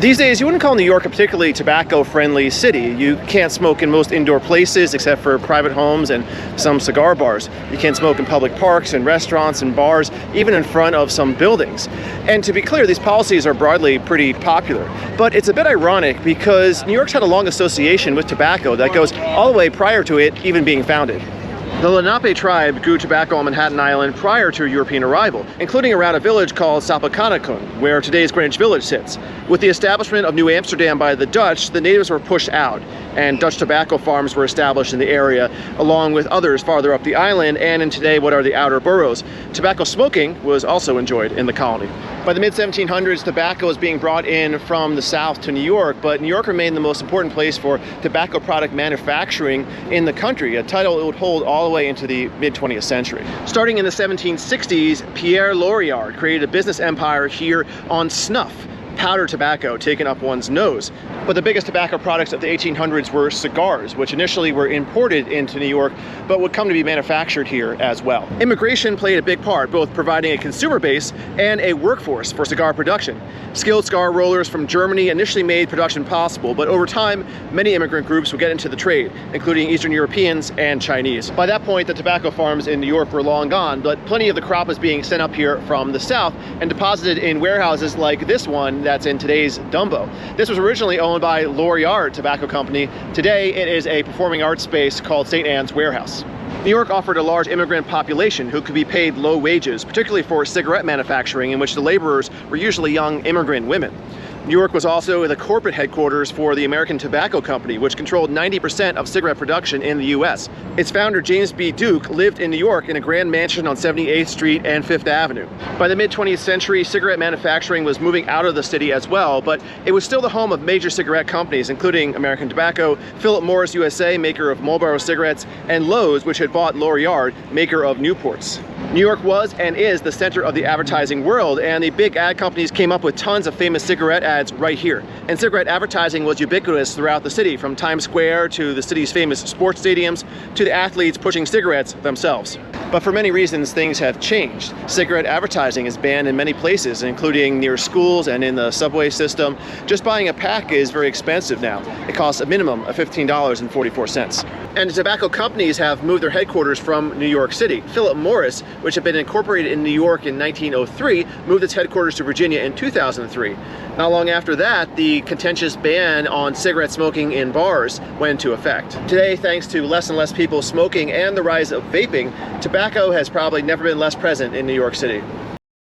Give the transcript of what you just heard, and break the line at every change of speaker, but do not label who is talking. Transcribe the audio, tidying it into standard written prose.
These days, you wouldn't call New York a particularly tobacco-friendly city. You can't smoke in most indoor places except for private homes and some cigar bars. You can't smoke in public parks and restaurants and bars, even in front of some buildings. And to be clear, these policies are broadly pretty popular. But it's a bit ironic because New York's had a long association with tobacco that goes all the way prior to it even being founded. The Lenape tribe grew tobacco on Manhattan Island prior to European arrival, including around a village called Sapakanakun, where today's Greenwich Village sits. With the establishment of New Amsterdam by the Dutch, the natives were pushed out, and Dutch tobacco farms were established in the area, along with others farther up the island and in today what are the outer boroughs. Tobacco smoking was also enjoyed in the colony. By the mid-1700s, tobacco was being brought in from the south to New York, but New York remained the most important place for tobacco product manufacturing in the country, a title it would hold all the way into the mid-20th century. Starting in the 1760s, Pierre Lorillard created a business empire here on snuff, powdered tobacco taken up one's nose. But the biggest tobacco products of the 1800s were cigars, which initially were imported into New York, but would come to be manufactured here as well. Immigration played a big part, both providing a consumer base and a workforce for cigar production. Skilled cigar rollers from Germany initially made production possible, but over time, many immigrant groups would get into the trade, including Eastern Europeans and Chinese. By that point, the tobacco farms in New York were long gone, but plenty of the crop was being sent up here from the south and deposited in warehouses like this one that's in today's Dumbo. This was originally owned by Lorillard Tobacco Company. Today, it is a performing arts space called St. Anne's Warehouse. New York offered a large immigrant population who could be paid low wages, particularly for cigarette manufacturing, in which the laborers were usually young immigrant women. New York was also the corporate headquarters for the American Tobacco Company, which controlled 90% of cigarette production in the US. Its founder, James B. Duke, lived in New York in a grand mansion on 78th Street and 5th Avenue. By the mid-20th century, cigarette manufacturing was moving out of the city as well, but it was still the home of major cigarette companies, including American Tobacco, Philip Morris USA, maker of Marlboro cigarettes, and Lowe's, which had bought Lorillard, maker of Newports. New York was and is the center of the advertising world, and the big ad companies came up with tons of famous cigarette ads right here. And cigarette advertising was ubiquitous throughout the city, from Times Square to the city's famous sports stadiums to the athletes pushing cigarettes themselves. But for many reasons, things have changed. Cigarette advertising is banned in many places, including near schools and in the subway system. Just buying a pack is very expensive now. It costs a minimum of $15.44. And the tobacco companies have moved their headquarters from New York City. Philip Morris, which had been incorporated in New York in 1903, moved its headquarters to Virginia in 2003. Not long after that, the contentious ban on cigarette smoking in bars went into effect. Today, thanks to less and less people smoking and the rise of vaping, tobacco has probably never been less present in New York City.